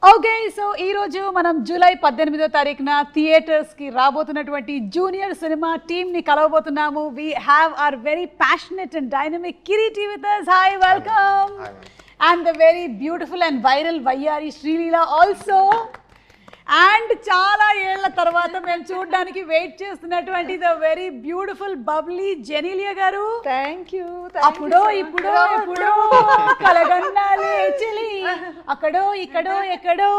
Okay, so ఈ రోజు మనం జూలై 18వ తారీఖున థియేటర్స్ కి రాబోతున్నటువంటి జూనియర్ సినిమా టీమ్ ని కలవబోతున్నాము. We have our very passionate and dynamic Kireeti with us. Hi, welcome. And the very beautiful and viral వయ్యారి శ్రీలీల ఆల్సో. అండ్ చాలా ఏళ్ల తర్వాత మేము చూడడానికి వెయిట్ చేస్తున్నటువంటి the very beautiful bubbly Genelia garu. Thank you. అప్పుడో ఇప్పుడో ఎప్పుడో కలగన్నాలే చెలి, అక్కడో ఇక్కడో ఎక్కడో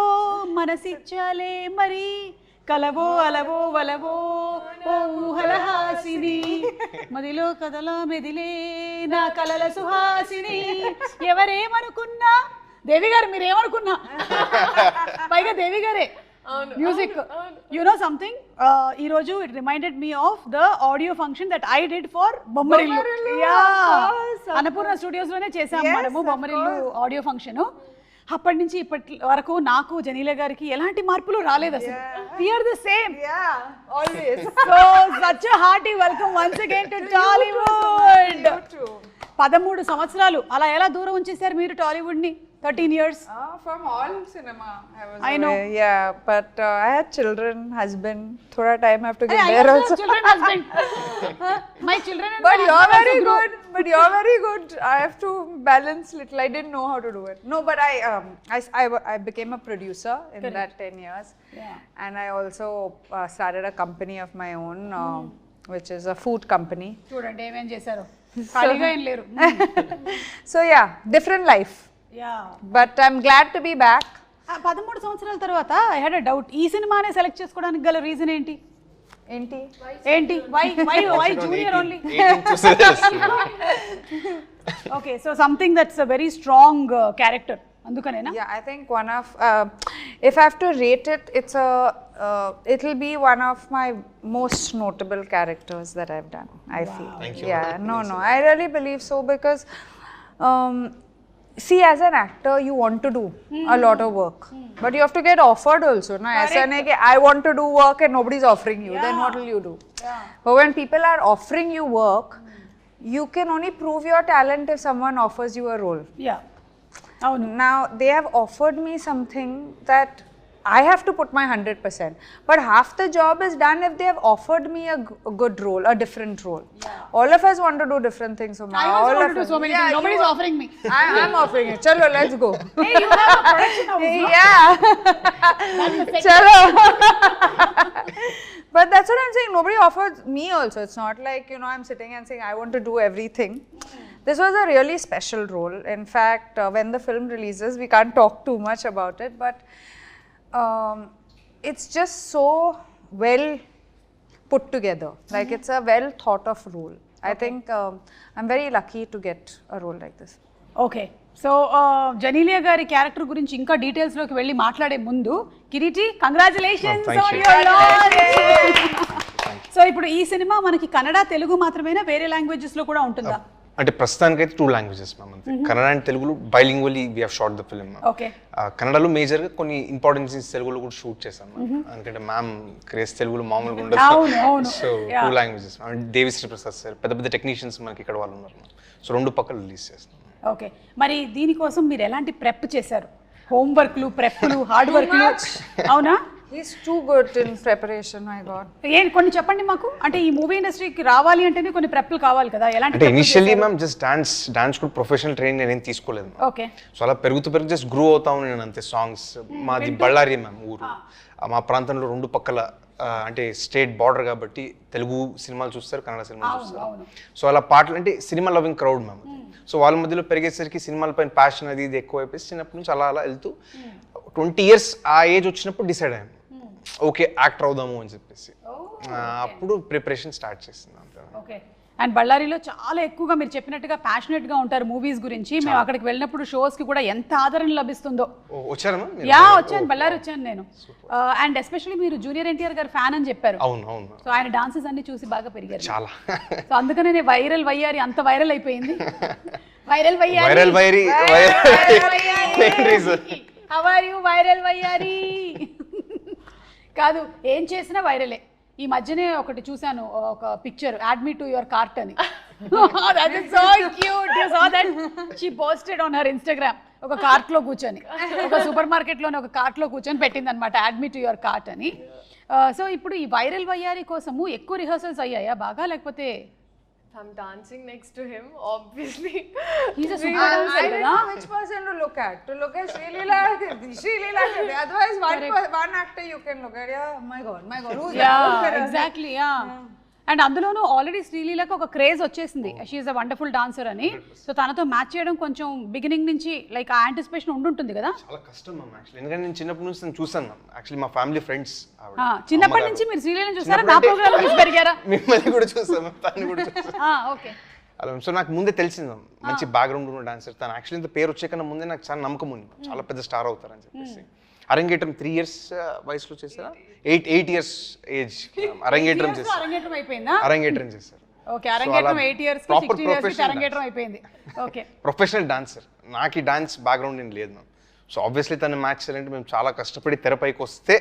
మనసిచ్చాలే మరి, కలవో అలవో వలవో ఓ ఊహలహాసిని, మదిలో కదలా మెదిలే నా కలల సుహాసిని. ఎవరేమనుకున్నా దేవి గారు, మీరేమనుకున్నా పైగా దేవి గారే మ్యూజిక్. యు నో సంథింగ్, ఈ రోజు it reminded me of the audio function that I did for Bommarillu. Annapurna studios లోనే చేసాము మనము బొమ్మరిల్లు ఆడియో ఫంక్షన్. అప్పటి నుంచి ఇప్పటి వరకు నాకు జనీల గారికి ఎలాంటి మార్పులు రాలేదు అసలు. We are the same. Always. So such a hearty welcome once again to Tollywood. 13 సంవత్సరాలు అలా ఎలా దూరం ఉంచేశారు మీరు టాలీవుడ్ ని? 13 years. From all cinema. I know. Yeah, but I had children, husband. Thoda time I have to get there also. Children, husband. My children and But my you're husband very also good. But you're very good. I have to balance little. I didn't know how to do it. No, but I became a producer in that 10 years. Yeah. And I also started a company of my own, which is a food company. చూడండి ఏమేం చేశారు, ఖాళీగా ఏం లేరు. So yeah, different life. Yeah. But I'm glad to be back. 13 సంవత్సరాల తర్వాత I had a doubt, ఈ సినిమానే సెలెక్ట్ చేసుకోవడానికి గల రీజన్ ఏంటి? ఏంటి why Junior only? Okay, so something that's a very strong character, అందుకనేనా? Yeah, I think one of if I have to rate it, it'll be one of my most notable characters that I've done. I feel. Thank you. Yeah, no, I really believe so because see, as an actor, you want to do a lot of work, but you have to get offered also. No, aisa nahi ki I want to do work and nobody's offering you. Then what will you do? Yeah. But when people are offering you work, you can only prove your talent if someone offers you a role. Yeah. అవును. Now they have offered me something that I have to put my 100%, but half the job is done if they have offered me a good role, a different role. Yeah. All of us want to do different things. So I also want to do so many things. Nobody's offering me. I'm offering it. Chalo, let's go. Hey, you have a production house, no? Yeah. Chalo. But that's what I'm saying. Nobody offered me also. It's not like, I'm sitting and saying I want to do everything. This was a really special role. In fact, when the film releases, we can't talk too much about it, but it's just so well put together. Like it's a well thought of role. I think I'm very lucky to get a role like this. Okay, so Genelia గారి character గురించి ఇంకా details లోకి వెళ్ళి మాట్లాడే ముందు, Kireeti, congratulations on your launch. So ఇప్పుడు ఈ cinema మనకి కన్నడ, తెలుగు మాత్రమేనా, వేరే లాంగ్వేజెస్ లో కూడా ఉంటుందా? అంటే ప్రస్తుతానికి అయితే 2 languages మ్యామ్, అంతే. కన్నడ అండ్ తెలుగులో bilingually we have shot the film. Okay. కన్నడలో మేజర్ గా కొన్ని ఇంపార్టెంట్ సీన్స్ తెలుగులో కూడా షూట్ చేశాం. ఎందుకంటే మ్యామ్ క్రేజ్ తెలుగులో మామూలుగా ఉండదు. So 2 languages. Devi Sri Prasad sir, పెద్ద పెద్ద టెక్నీషియన్స్ మనకి ఇక్కడ వాళ్ళు ఉన్నారు. సో 2 పక్కలు రిలీజ్ చేస్తాం. ఓకే, మరి దీనికోసం మీరు ఎలాంటి ప్రెప్ చేశారు? హోంవర్క్లు, ప్రెప్లు, హార్డ్ వర్క్లు? అవునా? He's too good in preparation, my God. కొన్ని చెప్పండి మాకు. అంటే ఈ మూవీ ఇండస్ట్రీకి రావాలి అంటేనే కొన్ని ప్రెప్లు కావాలి కదా, ఎలాంటి? అంటే ఇనిషియల్లీ మ్యామ్ జస్ట్ డాన్స్ కూడా ప్రొఫెషనల్ ట్రైనింగ్ నేనేం తీసుకోలేదు. ఓకే. సో అలా పెరుగుతూ జస్ట్ గ్రో అవుతాను నేను అంతే. సాంగ్స్ మాది బళ్ళారి మ్యామ్ ఊరు. మా ప్రాంతంలో 2 పక్కల అంటే స్టేట్ బార్డర్ కాబట్టి తెలుగు సినిమాలు చూస్తారు, కన్నడ సినిమాలు చూస్తారు. సో అలా పాటలు అంటే cinema loving crowd ma'am. So వాళ్ళ మధ్యలో పెరిగేసరికి సినిమాల పైన ప్యాషన్ అది ఇది ఎక్కువ అయిపోయి చిన్నప్పటి నుంచి అలా వెళ్తూ 20 years ఆ ఏజ్ వచ్చినప్పుడు డిసైడ్ అయ్యాను, ఓకే యాక్టర్ అవుదాము అని చెప్పేసి. అప్పుడు ప్రిపరేషన్ స్టార్ట్ చేస్తున్నాను. ఓకే. అండ్ బళ్ళారిలో చాలా ఎక్కువగా మీరు చెప్పినట్టుగా ప్యాషనెట్ గా ఉంటారు మూవీస్ గురించి. మేము అక్కడికి వెళ్ళినప్పుడు షోస్ కి కూడా ఎంత ఆదరణ లభిస్తుందో. వచ్చారమ్మా? వచ్చాను, బళ్ళారి వచ్చాను నేను. అండ్ ఎస్పెషల్లీ మీరు జూనియర్ ఎన్టీఆర్ గారు ఫ్యాన్ అని చెప్పారు. అవును. సో ఆయన డాన్సెస్ అన్ని చూసి బాగా పెరిగారు చాలా. సో అందుకనే వైరల్ వయ్యారి అంత వైరల్ అయిపోయింది. వైరల్ వయ్యారి. హౌ ఆర్ యు వైరల్ వయ్యారి? కాదు, ఏం చేసినా వైరలే. ఈ మధ్యనే ఒకటి చూసాను, ఒక picture, add me to your cart అని. That is so cute. You saw that? She posted on her Instagram. ఒక కార్ట్ లో కూర్చొని, ఒక సూపర్ మార్కెట్ లోనే ఒక కార్ట్ లో కూర్చొని పెట్టింది అనమాట, అడ్మిట్ టు యువర్ కార్ట్ అని. సో ఇప్పుడు ఈ వైరల్ వయ్యారి కోసము ఎక్కువ రిహర్సల్స్ అయ్యాయా బాగా, లేకపోతే? I'm dancing next to him, obviously. He's a super dancer, I don't కదా? know which person to look at. To look at Srilila, otherwise one actor you can look at. Yeah, my God, who's that? Yeah, exactly, yeah. And అందులోనూ already శ్రీలీలకు ఒక craze వచ్చేసింది, she is a wonderful dancer అని. So తనతో match చేయడం కొంచెం beginning నుంచి like ఆ anticipation ఉండుంటుంది కదా. చాలా కష్టం మ్యామ్ యాక్చువల్లీ, ఎందుకంటే నేను చిన్నప్పటి నుంచి తను చూసాను మ్యామ్. యాక్చువల్లీ మా ఫ్యామిలీ ఫ్రెండ్స్ చిన్నప్పటి నుంచి మీరు శ్రీలీలను చూసారా, నా ప్రోగ్రామ్ చూసి పెరిగారా? మిమ్మల్ని కూడా చూసాను, తను కూడా చూసాను. ఓకే. అలా సో నాకు ముందే తెలిసింది మ్యామ్, మంచి బ్యాక్గ్రౌండ్ ఉన్న డాన్సర్ తను. యాక్చువల్లీ ఇంత పేరు వచ్చే కన్నా ముందే నాకు చాలా నమ్మకం ఉంది, చాలా పెద్ద స్టార్ అవుతారని చెప్పేసి. అరంగేట్రం 3 years వయసులో చేశారా? 8 years ఏజ్ అరంగేట్రం చేశారు. అరంగేట్రం అయిపోయిందా? అరంగేట్రం చేశారు. ఓకే, అరంగేట్రం 8 years కి 16 years కి అరంగేట్రం అయిపోయింది. Okay, professional dancer. నాకు ఈ డాన్స్ బ్యాక్గ్రౌండ్ ఏం లేదు మ్యామ్. సో ఆబ్వియస్లీ తను మ్యాచ్ చేయాలంటే మేము చాలా కష్టపడి తెరపైకి వస్తే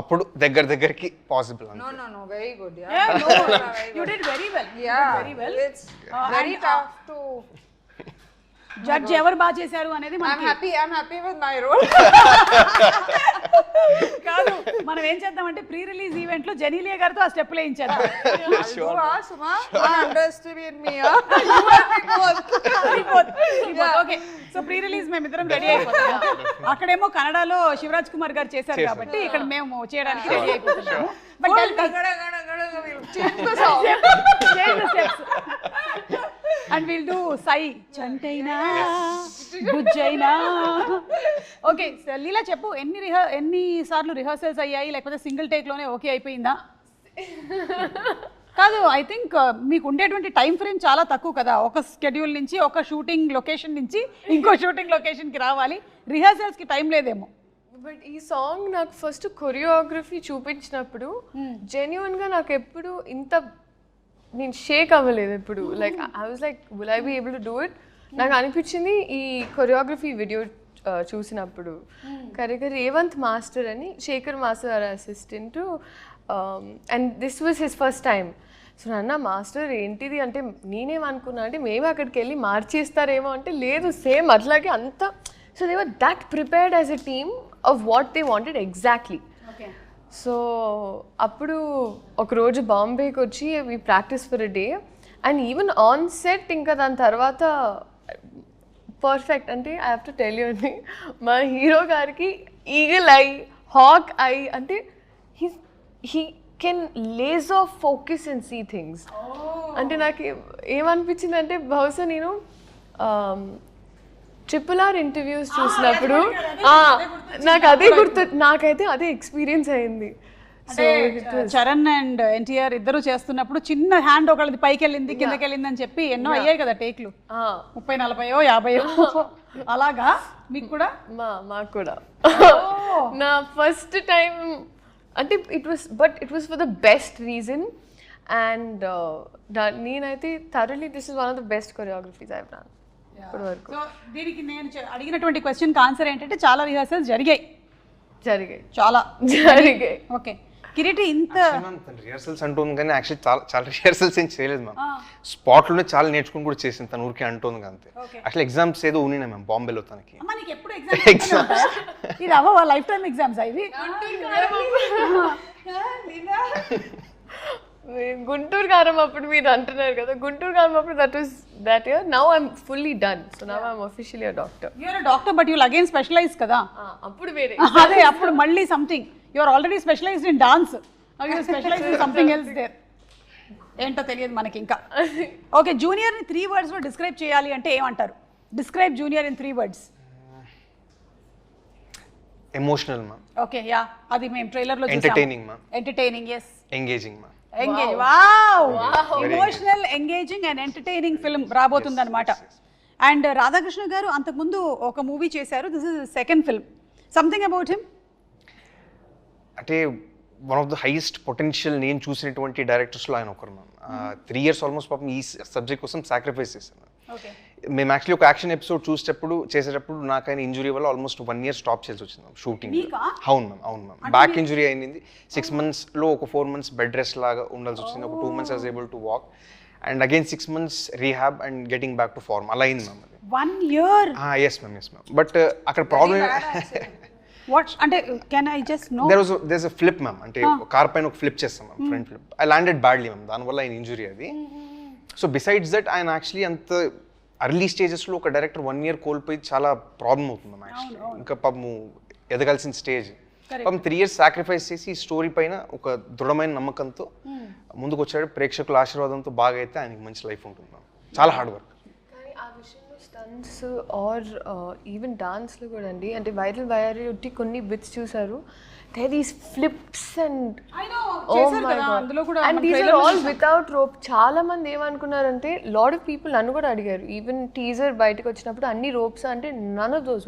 అప్పుడు దగ్గరికి possible. No, very good. Yeah. Yeah, no, you did very well. Yeah, very well. It's very tough to. Judge ఎవరు బాగా చేశారు అనేది I'm happy with my role. కాదు, మనం ఏం చేద్దామంటే ప్రీ రిలీజ్ ఈవెంట్ లో జెనీలియా గారితో ఆ స్టెప్ వేయించేద్దాం. Suma, don't underestimate me. Okay, so pre release మేము ఇద్దరం రెడీ అయిపోతాం. అక్కడేమో కన్నడలో శివరాజ్ కుమార్ గారు చేశారు కాబట్టి ఇక్కడ మేము చేయడానికి రెడీ అయిపోతున్నాము. But Change the song. And will do Sye చంటైనా బుజ్జైనా. ఓకే, లీలా చెప్పు, ఎన్ని సార్లు రిహర్సల్స్ అయ్యాయి, లేకపోతే సింగిల్ టేక్ లోనే ఓకే అయిపోయిందా? కాదు, ఐ థింక్ మీకు ఉండేటువంటి టైం ఫ్రేమ్ చాలా తక్కువ కదా, ఒక స్కెడ్యూల్ నుంచి ఒక షూటింగ్ లొకేషన్ నుంచి ఇంకో షూటింగ్ లొకేషన్కి రావాలి, రిహర్సల్స్కి టైం లేదేమో. బట్ ఈ సాంగ్ నాకు ఫస్ట్ కొరియోగ్రఫీ చూపించినప్పుడు జెన్యున్గా నాకు ఎప్పుడు ఇంత నేను షేక్ అవ్వలేదు ఎప్పుడు. Like I was like will I be able to do it. నాకు అనిపించింది ఈ కొరియోగ్రఫీ వీడియో చూసినప్పుడు కరెక్ట్గా రేవంత్ మాస్టర్ అని, Shekhar master assistant, and this was his first time. So నాన్న మాస్టర్ ఏంటిది అంటే నేనేమనుకున్నా అంటే మేము అక్కడికి వెళ్ళి మార్చేస్తారేమో అంటే లేదు, సేమ్ అట్లాగే అంతా. So they were that prepared as a team of what they wanted exactly. So అప్పుడు ఒకరోజు బాంబేకి వచ్చి we practice for a day and even on set ఇంకా దాని తర్వాత పర్ఫెక్ట్. అంటే I have to tell you అండి, మా హీరో గారికి ఈగల్ ఐ, హాక్ ఐ, అంటే he can laser of focus and see things. అంటే నాకు ఏమనిపించింది అంటే బహుశా నేను RRR ఇంటర్వ్యూస్ చూసినప్పుడు నాకు అదే గుర్తు, నాకైతే అదే ఎక్స్పీరియన్స్ అయింది. చరణ్ అండ్ ఎన్టీఆర్ ఇద్దరు చేస్తున్నప్పుడు చిన్న హ్యాండ్ ఒకళ్ళది పైకి వెళ్ళింది కిందకి వెళ్ళింది అని చెప్పి ఎన్నో అయ్యాయి కదా టేక్లు, 30, 40, 50 అలాగా. మీకు కూడా? మాకు కూడా నా ఫస్ట్ టైం అంటే it was for the best reason. And నేనైతే thoroughly this is one of the best choreographies I have done ఇప్పటి వరకు. సో దీనికి నేను అడిగినటువంటి క్వశ్చన్కి ఆన్సర్ ఏంటంటే చాలా రిహర్సల్స్ జరిగాయి. చాలా జరిగాయి. ఓకే, కిరీటి ఇంత రిహర్సల్స్ అంటుంది కానీ యాక్చువల్లీ చాలా రిహర్సల్స్ ఏం చేయలేదు మ్యామ్. స్పాట్లోనే చాలా నేర్చుకుని కూడా చేసింది తను, ఊరికే అంటుంది అంతే. యాక్చువల్లీ ఎగ్జామ్స్ ఏదో ఉన్నాయి మ్యామ్ బాంబేలో తనకి. ఎప్పుడు ఎగ్జామ్స్? ఇది అవ్వ లైఫ్ టైం ఎగ్జామ్స్ ఇవి? గుంటూరు కారం అప్పుడు మీరు అంటున్నారు కదా, గుంటూరు కారం అప్పుడు that year. Now I'm fully done, so now I'm officially a doctor. You're a doctor but you'll again specialize kada. అప్పుడు వేరే అదే అప్పుడు మళ్ళీ something. You're already specialized in dance, now you specialize in something else there. ఏంటో తెలియదు మనకి ఇంకా. Okay, junior ని 3 words లో డిస్క్రైబ్ చేయాలి అంటే ఏమంటారు? Describe Junior in 3 words. Emotional ma'am. Okay, yeah, అది మేము ట్రైలర్ లో చూసాము. Entertaining ma'am. Entertaining, yes. Engaging ma'am. Engage, wow, emotional, engaging and entertaining film రాబోతుంది అనమాట. అండ్ రాధాకృష్ణ గారు అంతకుముందు ఒక మూవీ చేశారు, this is second film. Something about him అంటే one of the highest potential నేను చూసినటువంటి డైరెక్టర్స్లో ఆయన ఒకరు మ్యామ్. 3 years ఆల్మోస్ట్ పాపం ఈ సబ్జెక్ట్ కోసం సాక్రిఫైస్ చేశాను. మేము యాక్చువల్లీ ఒక యాక్షన్ ఎపిసోడ్ చేసేటప్పుడు నాకు ఆయన ఇంజురీ వల్ల ఆల్మోస్ట్ 1 year స్టాప్ చేయాల్సి వచ్చింది షూటింగ్. అవును మ్యామ్, బ్యాక్ ఇంజురీ అయింది. 6 months ఒక 4 months బెడ్ రెస్ట్ లాగా ఉండాల్సి వచ్చింది. ఒక 2 months I was able to walk. And again 6 months rehab and getting back to form అలా అయింది ma'am. 1 year. Yes ma'am. But అక్కడ ప్రాబ్లమ్ వాట్ అంటే can I just know there's a flip ma'am. అంటే car పైన ఒక flip చేస్తాం ma'am, front flip. I landed badly ma'am, దానివల్ల ఆయన ఇంజురీ అది. సో బిసైడ్స్ దట్ ఆయన యాక్చువల్లీ అంత అర్లీ స్టేజెస్లో ఒక డైరెక్టర్ 1 year కోల్పోయి చాలా ప్రాబ్లం అవుతుంది మ్యామ్ యాక్చువల్లీ. ఇంకా పాపము ఎదగాల్సిన స్టేజ్. పాపం 3 years సాక్రిఫైస్ చేసి ఈ స్టోరీ పైన ఒక దృఢమైన నమ్మకంతో ముందుకు వచ్చాడు. ప్రేక్షకుల ఆశీర్వాదంతో బాగా అయితే ఆయనకి మంచి లైఫ్ ఉంటుంది మ్యామ్. చాలా హార్డ్ వర్క్. కానీ ఆ విషయంలో స్టంట్స్ ఆర్ ఈవెన్ డాన్స్లో కూడా అండి, అంటే వైరల్ వైరల్ ఉట్టి కొన్ని బిట్స్ చూసారు, they these flips and and these are all without rope. చాలా మంది ఏమనుకున్నారంటే, లాట్ ఆఫ్ పీపుల్ నన్ను కూడా అడిగారు, ఈవెన్ టీజర్ బయటకు వచ్చినప్పుడు అన్ని రోప్స్ అంటే none of those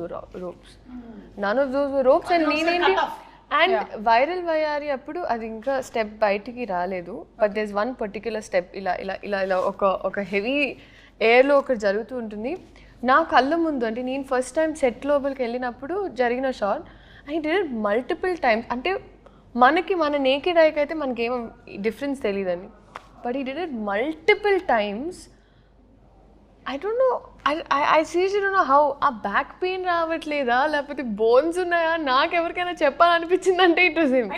ropes and నేనేంటి. అండ్ వైరల్ వయారి అప్పుడు అది ఇంకా స్టెప్ బయటికి రాలేదు, but there is one particular step ఇలా ఇలా ఇలా ఇలా ఒక హెవీ ఎయిర్లో ఒకటి జరుగుతూ ఉంటుంది నా కళ్ళ ముందు. అంటే నేను ఫస్ట్ టైం సెట్ లోపలికి వెళ్ళినప్పుడు జరిగిన shot. I did it multiple times. అంటే మన నేకెడ్ ఐకి అయితే మనకేం డిఫరెన్స్ తెలియదండి, బట్ ఈ did it multiple times. I don't know, I seriously don't know how. ఆ బ్యాక్ పెయిన్ రావట్లేదా, లేకపోతే బోన్స్ ఉన్నాయా, నాకు ఎవరికైనా చెప్పాలనిపించింది అంటే ఇట్ వాస్ హిమ్.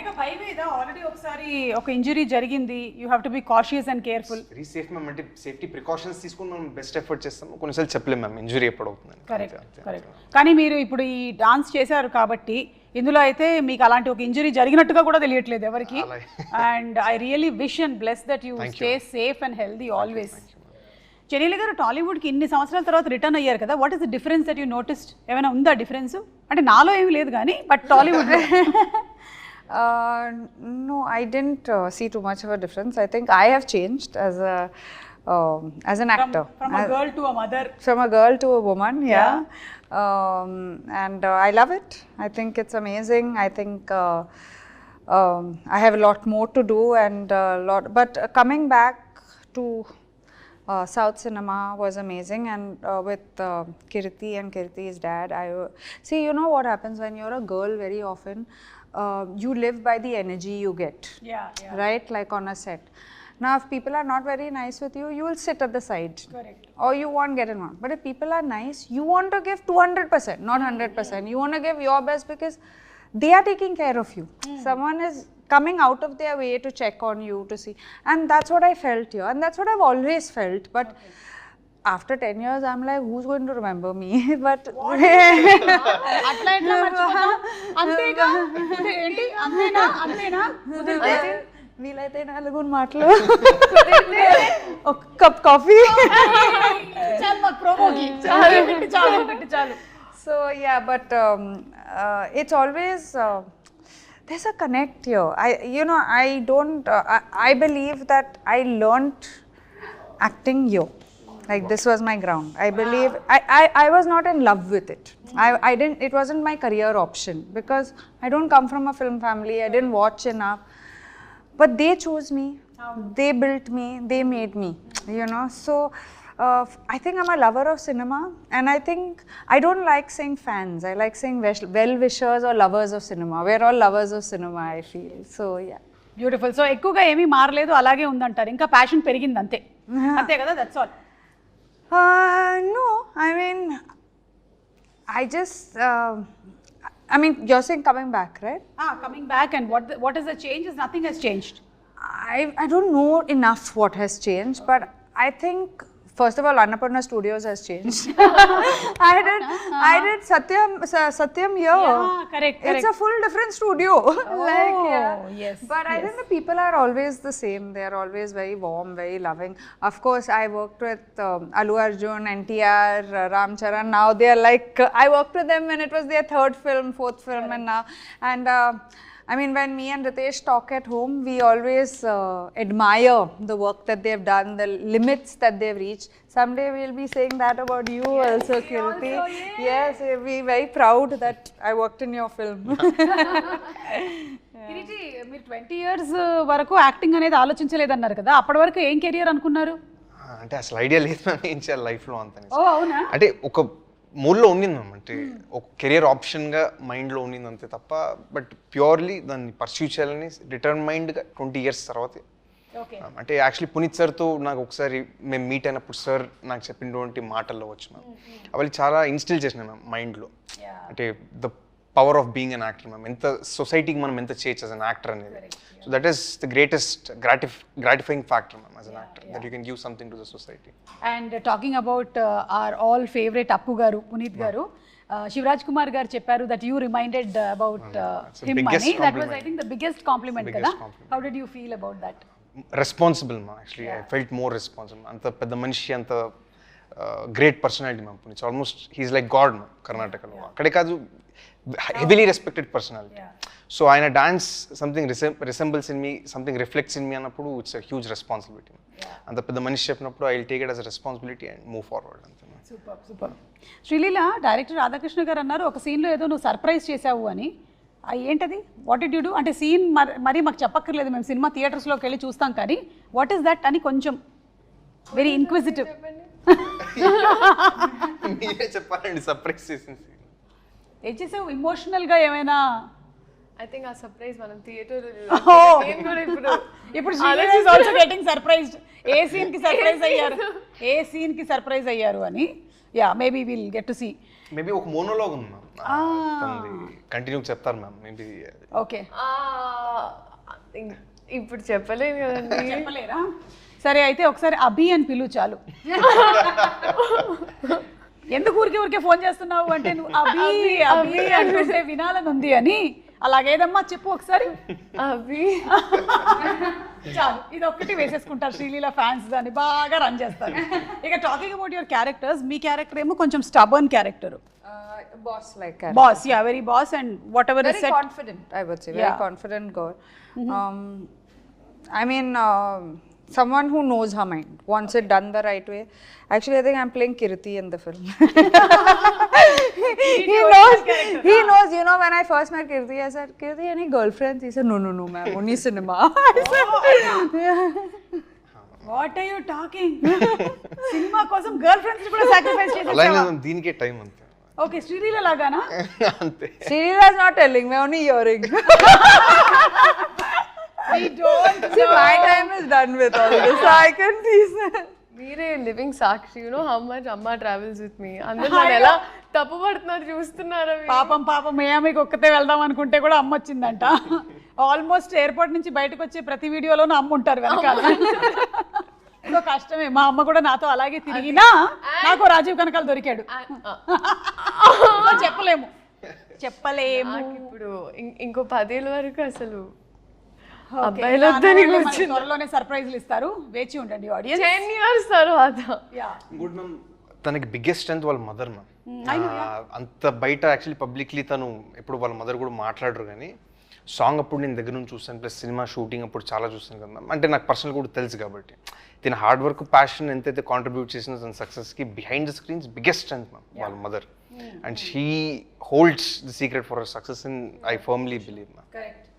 ఆల్రెడీ ఒకసారి ఒక ఇంజరీ జరిగింది, you have to be cautious and careful. Very safe ma'am. అంటే సేఫ్టీ ప్రికాషన్స్ తీసుకుని మనం బెస్ట్ ఎఫర్ట్ చేస్తాం. కొన్నిసార్లు చెప్పలేము మ్యామ్ ఇంజరీ ఎప్పుడు అవుతుందని. కరెక్ట్. కానీ మీరు ఇప్పుడు ఈ డాన్స్ చేశారు కాబట్టి ఇందులో అయితే మీకు అలాంటి ఒక ఇంజరీ జరిగినట్టుగా కూడా తెలియట్లేదు ఎవరికి. And I really wish and bless that you stay safe and healthy always. Genelia garu టాలీవుడ్కి ఇన్ని సంవత్సరాల తర్వాత రిటర్న్ అయ్యారు కదా, what is the difference that you noticed? ఏమైనా ఉందా డిఫరెన్స్? అంటే నాలో ఏమి లేదు కానీ but Tollywood. No, I didn't see too much of a difference. I think I have changed as an actor. From a girl to a mother. From a girl to a woman, yeah. And I love it. I think it's amazing. I think I have a lot more to do and but coming back to South cinema was amazing, and with Kirti and Kirti's dad, see, you know what happens when you're a girl very often, you live by the energy you get, right? Like on a set. Now, if people are not very nice with you, you will sit at the side. Correct. Or you won't get involved. But if people are nice, you want to give 200%, not 100%. You want to give your best because they are taking care of you. Someone is coming out of their way to check on you, to see. And that's what I felt here. And that's what I've always felt. But after 10 years, I'm like, who's going to remember me? But అట్లా ఎట్లా మర్చిపోతాం? అంతేగా ఏంటి అంతేనా వీలైతే 4 మాటలు, ఒక cup coffee. చాలు మాకు ప్రోమోకి చాలు. So yeah, but it's always there's a connect here. I believe that I learnt acting here. Like this was my ground. I believe I was not in love with it. I didn't. It wasn't my career option because I don't come from a film family. I didn't watch enough. But they chose me, they built me, they made me, you know. So I think I'm a lover of cinema, and I think I don't like saying fans. I like saying well-wishers or lovers of cinema. We're all lovers of cinema, I feel. So yeah. Beautiful. So ఎక్కువగా ఏమీ మారలేదు, అలాగే ఉందంటారు, ఇంకా passion పెరిగింది అంతే కదా? That's all. No, I mean, I mean, you're saying coming back, right? Coming back, and what is the change? Nothing has changed. I don't know enough what has changed, but I think first of all, Annapurna Studios has changed. I did Satyam here. Yeah, correct. It's a full different studio. Yes. But I think the people are always the same. They are always very warm, very loving. Of course, I worked with Allu Arjun, NTR, Ram Charan. Now they are like, I worked with them when it was their 3rd film, 4th film, and now, and I mean, when me and Ritesh talk at home, we always admire the work that they've done, the limits that they've reached. Someday we'll be saying that about you also, Kirti. Yes, we'll be very proud that I worked in your film. Kireeti, మీరు 20 years వరకు acting అనేది ఆలోచించలేదన్నారు కదా, అప్పటి వరకు ఏం career అనుకున్నారు? అంటే అసలు ఐడియా లేదు మ్యామ్ ఏం చేయాలి లైఫ్లో అంత. అవునా? అంటే ఒక మూడ్లో ఉండింది మ్యామ్, అంటే ఒక కెరియర్ ఆప్షన్గా మైండ్లో ఉండింది అంతే తప్ప, బట్ ప్యూర్లీ దాన్ని పర్స్యూ చేయాలని డిటర్మైండ్గా 20 years తర్వాత ఓకే అంటే యాక్చువల్లీ పునీత్ సార్తో నాకు ఒకసారి మేము మీట్ అయినప్పుడు సార్ నాకు చెప్పినటువంటి మాటల్లో వచ్చి మ్యామ్ అవి చాలా ఇన్స్టిల్ చేసినాయి మ్యామ్ మైండ్లో. అంటే the power of being an actor ma'am, ఎంత సొసైటీకి మనం ఎంత చేయొచ్చు యాజ్ అన్ యాక్టర్ అనేది. So that is the greatest gratifying factor ma'am as an actor, that you can give something to the society. And talking about our all favourite Appu garu, Puneeth garu, Shivaraj Kumar garu చెప్పారు that you reminded about him అని. That was I think the biggest compliment కదా. How did you feel about that? Responsible ma'am, actually I felt more responsible. అంత పెద్ద మనిషి, అంత great personality ma'am Puneeth. Almost he's like God ma'am కర్ణాటకలో. అక్కడే కాదు, heavily respected personality. So ఆయన dance something resembles in me, something reflects in me అన్నప్పుడు it's a huge responsibility. అంత పెద్ద మనిషి చెప్పినప్పుడు I will take it as a responsibility and move forward అంతే. Super super. Sreeleela, director Radhakrishna garu అన్నారు ఒక సీన్లో ఏదో నువ్వు సర్ప్రైజ్ చేసావు అని. ఏంటది? What did you do? అంటే సీన్ మరీ మాకు చెప్పక్కర్లేదు, మేము సినిమా థియేటర్స్లోకి వెళ్ళి చూస్తాం, కానీ వాట్ ఈస్ దట్ అని కొంచెం వెరీ ఇన్క్విజిటివ్. మీరే చెప్పాలండి సర్ప్రైజ్ చేసింది. ఏం చేసావు? ఇమోషనల్గా ఏమైనా? ఐ థింక్ ఆ సర్ప్రైజ్ మనం థియేటర్ ఇప్పుడు Sreeleela is also getting surprised. ఏ సీన్కి సర్ప్రైజ్ అయ్యారు అని. Yeah, maybe will get to see. Maybe ఒక మోనోలాగ్ ఉంది మ్యామ్, కంటిన్యూ చెప్తారు మ్యామ్ మేబీ. ఓకే, ఇప్పుడు చెప్పలేను కదండి. చెప్పలేరా? సరే అయితే ఒకసారి అభి అని పిలువు చాలు. ఎందుకు ఊరికే ఫోన్ చేస్తున్నావు అంటే నువ్వు అభి అభి అంటుంటే వినాలని ఉంది అని. అలాగేదమ్మా చెప్పు ఒకసారి. అభి చాలు, ఇది ఒక్కటి వేసేసుకుంటారు శ్రీలీల ఫ్యాన్స్, దాన్ని బాగా రన్ చేస్తారు. ఇక talking about your characters, me character ఏమో కొంచెం stubborn character. Boss like character. Boss, yeah, very boss, and whatever is Very said. confident, I would say. Very confident girl. I mean, someone who knows her mind, wants it done the right way. Actually, I think I'm playing Kirti in the film. He knows, you know, when I first met Kirti, I said, Kirti, any girlfriends? He said, no, ma'am, only cinema. What are you talking? Cinema కోసం girl friends కూడా sacrifice చేసేసావా? దీనికే time అంతే. Okay, Sreeleela లాగానా? అంతే. Srila is not telling me, only hearing. We don't See, my time is done with all this, so I can please. మీరే living Sakshi, you know how much అమ్మ travels with me. అందరూ నన్ను ఎలా తప్పు పడుతున్నారు చూస్తున్నారా? పాపం మియామికి ఒక్కతే వెళ్దాం అనుకుంటే కూడా అమ్మ వచ్చిందంట. ఆల్మోస్ట్ ఎయిర్పోర్ట్ నుంచి బయటకు వచ్చే ప్రతి వీడియోలోనూ అమ్మ ఉంటారు వెనకాల. సో కష్టమే. మా అమ్మ కూడా నాతో అలాగే తిరిగినా నాకు రాజీవ్ కనకాల దొరికాడు. చెప్పలేము. ఇప్పుడు ఇంకో 10 ఏళ్ళ వరకు అసలు అబ్బాయిలు త్వరలోనే సర్ప్రైజ్లు ఇస్తారు, వేచి ఉండండి ఆడియన్స్. 10 years తర్వాత. గుడ్ మ్యామ్, తనకి బిగ్గెస్ట్ స్ట్రెంత్ వాళ్ళ మదర్ మ్యామ్. అంత బయట యాక్చువల్లీ పబ్లిక్లీ తను ఎప్పుడు వాళ్ళ మదర్ కూడా మాట్లాడరు, కానీ సాంగ్ అప్పుడు నేను దగ్గర నుంచి చూస్తాను, ప్లస్ సినిమా షూటింగ్ అప్పుడు చాలా చూస్తాను కదా మ్యామ్. అంటే నాకు పర్సనల్ కూడా తెలుసు కాబట్టి తిన హార్డ్ వర్క్, ప్యాషన్ ఎంతైతే కాంట్రిబ్యూట్ చేసిన తన సక్సెస్కి behind the screens biggest strength ma'am వాళ్ళ mother. And she holds the secret for her success in I firmly believe ma'am.